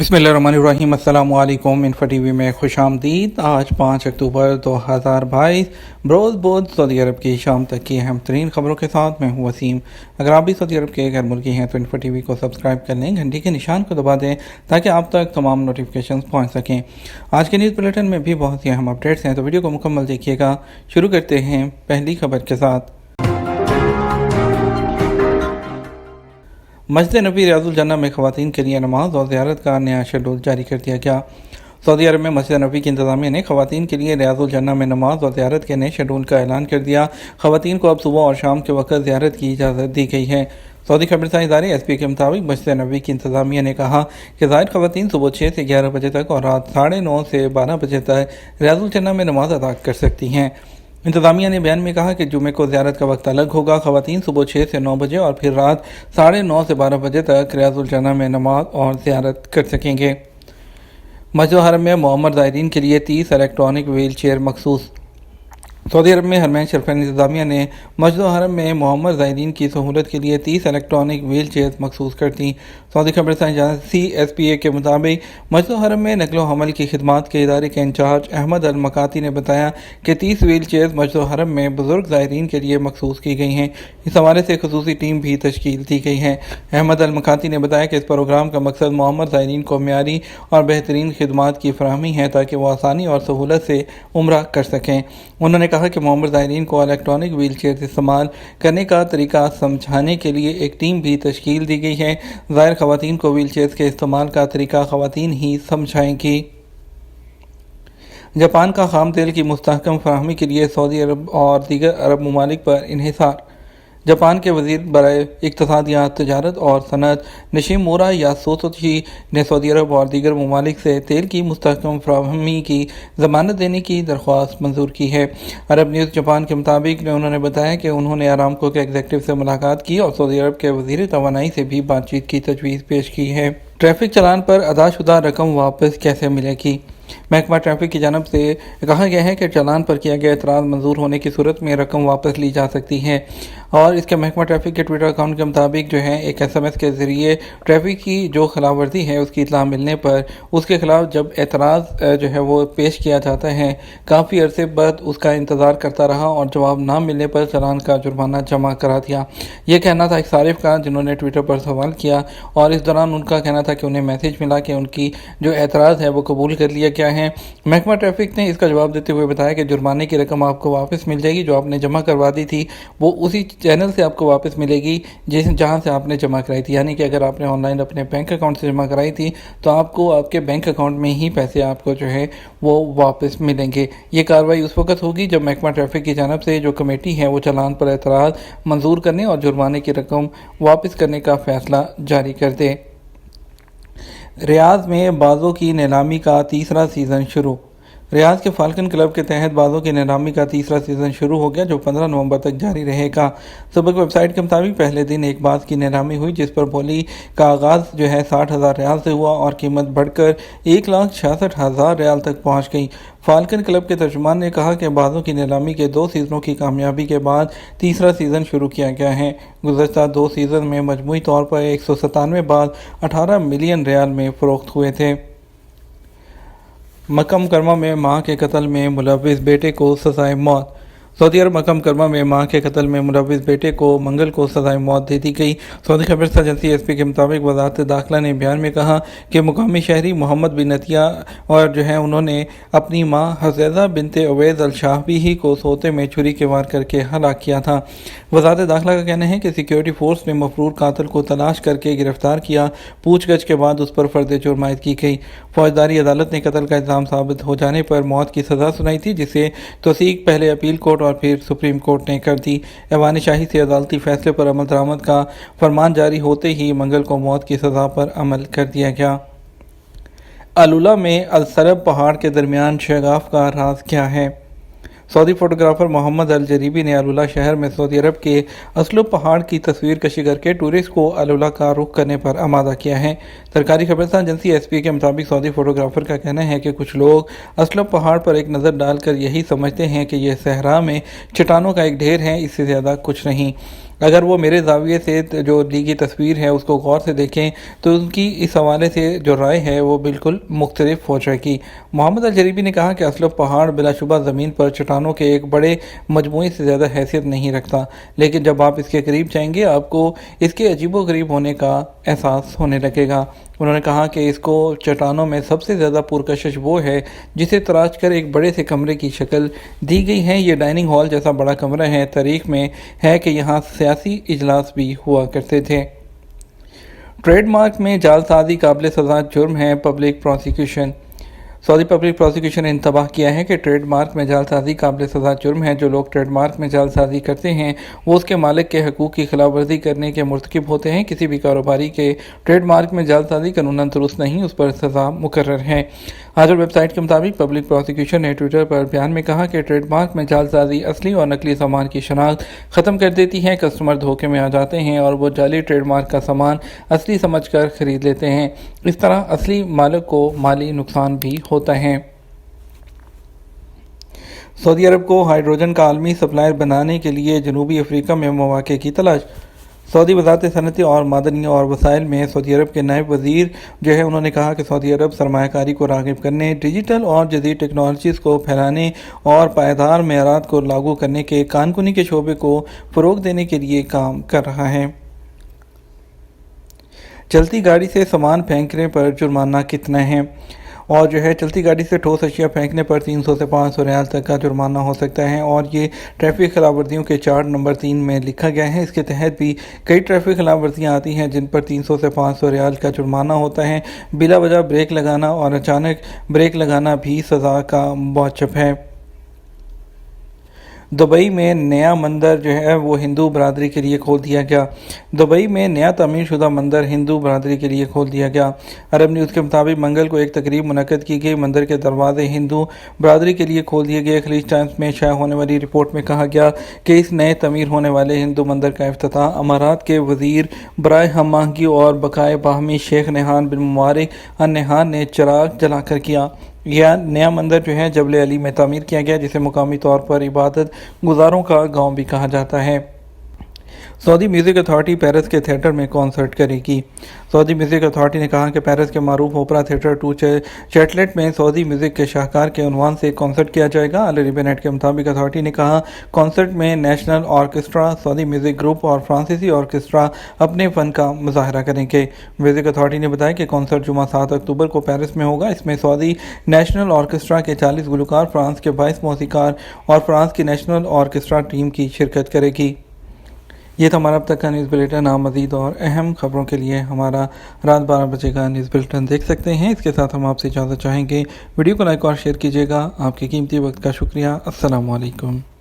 बिस्मिल्लाहिर्रहमानिर्रहीम। अस्सलामु अलैकुम। इन्फो टीवी में खुश आमदीद। आज 5 अक्टूबर 2022 बरोज़ बोध सऊदी अरब की शाम तक की अहम तरीन खबरों के साथ मैं हूँ वसीम। अगर आप भी सऊदी अरब के गैर मुल्की हैं तो इन्फो टीवी को सब्सक्राइब कर लें, घंटी के निशान को दबा दें ताकि आप तक तमाम नोटिफिकेशन पहुँच सकें। आज के न्यूज़ बुलेटिन में भी बहुत सी अहम अपडेट्स हैं, तो वीडियो को मुकम्मल देखिएगा। शुरू करते हैं पहली खबर के साथ। मस्जिद नबी रियाजुल जन्नह में ख़वातीन के लिए नमाज और ज़ियारत का नया शेड्यूल जारी कर दिया गया। सऊदी अरब में मस्जिद नबी की इंतज़ामिया ने ख़वातीन के लिए रियाजुल जन्नह में नमाज और ज़ियारत के नए शेड्यूल का ऐलान कर दिया। ख़वातीन को अब सुबह और शाम के वक्त ज़ियारत की इजाज़त दी गई है। सऊदी खबरसां इदारे SP के मुताबिक मस्जिद नबी की इंतज़ामिया ने कहा कि ज़ाहिर ख़वातीन सुबह 6 से 11 बजे तक और रात 9:30 से 12 बजे तक रियाजुल जन्नह में नमाज अदा कर सकती हैं। इंतज़ामिया ने बयान में कहा कि जुमे को ज़ियारत का वक्त अलग होगा। ख़वातीन सुबह 6 से 9 बजे और फिर रात 9:30 से 12 बजे तक रियाजुल जन्नह में नमाज और ज़ियारत कर सकेंगे। मस्जिद हरम में मुअम्मर ज़ायरीन के लिए 30 इलेक्ट्रॉनिक व्हील चेयर मखसूस। सऊदी अरब में हरमैन शरीफैन इंतज़ामिया ने मस्जिद हरम में मुअम्मर ज़ायरीन की सहूलत के लिए 30 इलेक्ट्रॉनिक व्हील चेयर्स मखसूस कर दी। सऊदी खबरसां एजेंसी SPA के मुताबिक मस्जिद हरम में नकलो हमल की खिदमात के इदारे के इंचार्ज अहमद अल मकाती ने बताया कि 30 व्हील चेयर्स मस्जिद हरम में बुजुर्ग ज़ायरीन के लिए मखसूस की गई हैं। इस हवाले से खसूसी टीम भी तश्कील दी गई है। अहमद अल मकाती ने बताया कि इस प्रोग्राम का मकसद मुअम्मर ज़ायरीन को मियारी और बेहतरीन खिदमात की फराहमी है ताकि वह आसानी और सहूलत से उम्रा कर सकें। उन्होंने कहा कि मुअम्मर ज़ायरीन को इलेक्ट्रॉनिक व्हील चेयर इस्तेमाल करने का तरीका समझाने के लिए एक टीम भी तश्कील दी गई है। ज़ाहिर ख़वातीन को व्हील चेयर्स के इस्तेमाल का तरीका ख़वातीन ही समझाएंगी। जापान का खाम तेल की मुस्तहकम फराहमी के लिए सऊदी अरब और दीगर अरब ममालिक पर इन्हिसार। जापान के वज़ीर बराए इक़्तिसादियात, तजारत और सनअत निशिमुरा यासुतोशी ने सऊदी अरब और दीगर ममालिक से तेल की मुस्तहकम फराहमी की ज़मानत देने की दरख्वास्त मंजूर की है। अरब न्यूज़ जापान के मुताबिक उन्होंने बताया कि उन्होंने आरामको के एग्जीक्यूटिव से मुलाकात की और सऊदी अरब के वज़ीर तवानाई से भी बातचीत की तजवीज़ पेश की है। ट्रैफिक चालान पर अदाशुदा रकम वापस कैसे मिलेगी? महकमा ट्रैफिक की जानब से कहा गया है कि चालान पर किया गया एतराज़ मंजूर होने की सूरत में रकम वापस ली जा सकती है। और इसके महकमा ट्रैफिक के ट्विटर अकाउंट के मुताबिक एक SMS के ज़रिए ट्रैफिक की जो खिलाफवर्जी है उसकी इत्तला मिलने पर उसके खिलाफ जब एतराज़ वो पेश किया जाता है, काफ़ी अरसे बाद उसका इंतज़ार करता रहा और जवाब ना मिलने पर चालान का जुर्माना जमा करा दिया। ये कहना था एक सारिफ का, जिन्होंने ट्विटर पर सवाल किया और इस दौरान उनका कहना था कि उन्हें मैसेज मिला कि उनकी जो एतराज़ है वो कबूल कर लिया गया है। महकमा ट्रैफिक ने इसका जवाब देते हुए बताया कि जुर्माने की रकम आपको वापस मिल जाएगी। जो आपने जमा करवा दी थी वो उसी चैनल से आपको वापस मिलेगी जहाँ से आपने जमा कराई थी। यानी कि अगर आपने ऑनलाइन अपने बैंक अकाउंट से जमा कराई थी तो आपको आपके बैंक अकाउंट में ही पैसे आपको वो वापस मिलेंगे। ये कार्रवाई उस वक्त होगी जब महकमा ट्रैफिक की जानब से जो कमेटी है वो चालान पर एतराज़ मंजूर करने और जुर्माने की रकम वापस करने का फ़ैसला जारी कर दे। रियाद में बाज़ों की नीलामी का तीसरा सीज़न शुरू। रियाद के फाल्कन क्लब के तहत बाज़ों की नीलामी का तीसरा सीज़न शुरू हो गया जो 15 नवंबर तक जारी रहेगा। सबक वेबसाइट के मुताबिक पहले दिन एक बाज़ की नीलामी हुई जिस पर बोली का आगाज़ 60,000 रियाल से हुआ और कीमत बढ़कर 1,66,000 रियाल तक पहुँच गई। फाल्कन क्लब के तर्जुमान ने कहा कि बाज़ों की नीलामी के 2 सीज़नों की कामयाबी के बाद तीसरा सीज़न शुरू किया गया है। गुज़श्ता 2 सीज़न में मजमूई तौर पर 197 बाज़ 18 मिलियन रियाल में फ़रोख्त हुए थे। मक्का मुकर्रमा में मां के कत्ल में मुलव्विस बेटे को सज़ाए मौत। सऊदी अरब मक्का मुकर्रमा में मां के कत्ल में मुलव्विस बेटे को मंगल को सज़ाए मौत दे दी गई। सऊदी खबरसां एजेंसी SP के मुताबिक वज़ारत दाखिला ने बयान में कहा कि मुकामी शहरी मोहम्मद बिन अतिया और उन्होंने अपनी मां हज़ैज़ा बिनते उवैस अल शाहबी को सोते में छुरी के वार करके हलाक किया था। वज़ारत दाखिला का कहना है कि सिक्योरिटी फोर्स ने मफरूर कातिल को तलाश करके गिरफ्तार किया। पूछगछ के बाद उस पर फ़र्द जुर्म आयद की गई। फौजदारी अदालत ने कत्ल का इल्ज़ाम साबित हो जाने पर मौत की सज़ा सुनाई थी, जिसे तौसीक पहले अपील कोर्ट और फिर सुप्रीम कोर्ट ने कर दी। ऐवान शाही से अदालती फैसले पर अमल दरामद का फरमान जारी होते ही मंगल को मौत की सज़ा पर अमल कर दिया गया। अलुला में अलसरब पहाड़ के दरमियान शगाफ का राज क्या है? सऊदी फोटोग्राफर मोहम्मद अल जरीबी ने अलुला शहर में सऊदी अरब के असलुब पहाड़ की तस्वीर कशी करके टूरिस्ट को अलुला का रुख करने पर आमादा किया है। सरकारी खबरसां एजेंसी SP के मुताबिक सऊदी फोटोग्राफर का कहना है कि कुछ लोग असलुब पहाड़ पर एक नज़र डालकर यही समझते हैं कि यह सहरा में चट्टानों का एक ढेर है, इससे ज़्यादा कुछ नहीं। اگر وہ میرے زاویے سے جو لی گئی تصویر ہے اس کو غور سے دیکھیں تو ان کی اس حوالے سے جو رائے ہے وہ بالکل مختلف ہو جائے گی۔ محمد الجریبی نے کہا کہ اسلف پہاڑ بلا شبہ زمین پر چٹانوں کے ایک بڑے مجموعے سے زیادہ حیثیت نہیں رکھتا، لیکن جب آپ اس کے قریب جائیں گے آپ کو اس کے عجیب و غریب ہونے کا احساس ہونے لگے گا۔ انہوں نے کہا کہ اس کو چٹانوں میں سب سے زیادہ پرکشش وہ ہے جسے تراش کر ایک بڑے سے کمرے کی شکل دی گئی ہے۔ یہ ڈائننگ ہال جیسا بڑا کمرہ ہے، تاریخ میں ہے کہ یہاں سیاسی اجلاس بھی ہوا کرتے تھے۔ ٹریڈ مارک میں جعل سازی قابل سزا جرم ہے، public prosecution. Saudi public prosecution نے انتباہ کیا ہے کہ ٹریڈ مارک میں جعل سازی قابل سزا جرم ہے۔ جو لوگ ٹریڈ مارک میں جعل سازی کرتے ہیں وہ اس کے مالک کے حقوق کی خلاف ورزی کرنے کے مرتکب ہوتے ہیں۔ کسی بھی کاروباری کے ٹریڈ مارک میں جعل سازی قانوناً درست نہیں، اس پر سزا مقرر ہے۔ حاضر ویب سائٹ کے مطابق پبلک پروسیکیوشن نے ٹویٹر پر بیان میں کہا کہ ٹریڈ مارک میں جعل سازی اصلی اور نقلی سامان کی شناخت ختم کر دیتی ہے۔ کسٹمر دھوکے میں آ جاتے ہیں اور وہ جعلی ٹریڈ مارک کا سامان اصلی سمجھ کر خرید لیتے ہیں۔ اس طرح اصلی مالک کو مالی نقصان بھی ہوتا ہے۔ سعودی عرب کو ہائیڈروجن کا عالمی سپلائر بنانے کے لیے جنوبی افریقہ میں مواقع کی تلاش۔ سعودی وزارت صنعتی اور معدنی اور وسائل میں سعودی عرب کے نائب وزیر انہوں نے کہا کہ سعودی عرب سرمایہ کاری کو راغب کرنے، ڈیجیٹل اور جدید ٹیکنالوجیز کو پھیلانے اور پائیدار معیارات کو لاگو کرنے کے کان کنی کے شعبے کو فروغ دینے کے لیے کام کر رہا ہے۔ چلتی گاڑی سے سامان پھینکنے پر جرمانہ کتنا ہے؟ اور چلتی گاڑی سے ٹھوس اشیاء پھینکنے پر 300 سے 500 ریال تک کا جرمانہ ہو سکتا ہے، اور یہ ٹریفک خلاف ورزیوں کے چارٹ نمبر 3 میں لکھا گیا ہے۔ اس کے تحت بھی کئی ٹریفک خلاف ورزیاں آتی ہیں جن پر 300 سے 500 ریال کا جرمانہ ہوتا ہے۔ بلا وجہ بریک لگانا اور اچانک بریک لگانا بھی سزا کا موجب ہے۔ دبئی میں نیا مندر وہ ہندو برادری کے لیے کھول دیا گیا۔ دبئی میں نیا تعمیر شدہ مندر ہندو برادری کے لیے کھول دیا گیا۔ عرب نیوز کے مطابق منگل کو ایک تقریب منعقد کی گئی۔ مندر کے دروازے ہندو برادری کے لیے کھول دیے گئے۔ خلیج ٹائمز میں شائع ہونے والی رپورٹ میں کہا گیا کہ اس نئے تعمیر ہونے والے ہندو مندر کا افتتاح امارات کے وزیر برائے ہم آہنگی اور بقائے باہمی شیخ نہان بن مبارک ال نہان نے چراغ جلا کر کیا۔ یہ نیا مندر جبل علی میں تعمیر کیا گیا، جسے مقامی طور پر عبادت گزاروں کا گاؤں بھی کہا جاتا ہے۔ سعودی میوزک اتھارٹی پیرس کے تھیٹر میں کنسرٹ کرے گی۔ سعودی میوزک اتھارٹی نے کہا کہ پیرس کے معروف اوپرا تھیٹر 2 چیٹلٹ میں سعودی میوزک کے شاہکار کے عنوان سے کنسرٹ کیا جائے گا۔ عربی نیٹ کے مطابق اتھارٹی نے کہا کنسرٹ میں نیشنل آرکیسٹرا، سعودی میوزک گروپ اور فرانسیسی آرکیسٹرا اپنے فن کا مظاہرہ کریں گے۔ میوزک اتھارٹی نے بتایا کہ کنسرٹ جمعہ 7 اکتوبر کو پیرس میں ہوگا۔ اس میں سعودی نیشنل آرکیسٹرا کے 40 گلوکار، فرانس کے 22 موسیقار اور فرانس کی نیشنل آرکیسٹرا ٹیم کی شرکت کرے گی۔ یہ تھا ہمارا اب تک کا نیوز بلیٹن۔ آپ مزید اور اہم خبروں کے لیے ہمارا رات 12 بجے کا نیوز بلیٹن دیکھ سکتے ہیں۔ اس کے ساتھ ہم آپ سے اجازت چاہیں گے، ویڈیو کو لائک اور شیئر کیجیے گا۔ آپ کے قیمتی وقت کا شکریہ۔ السلام علیکم۔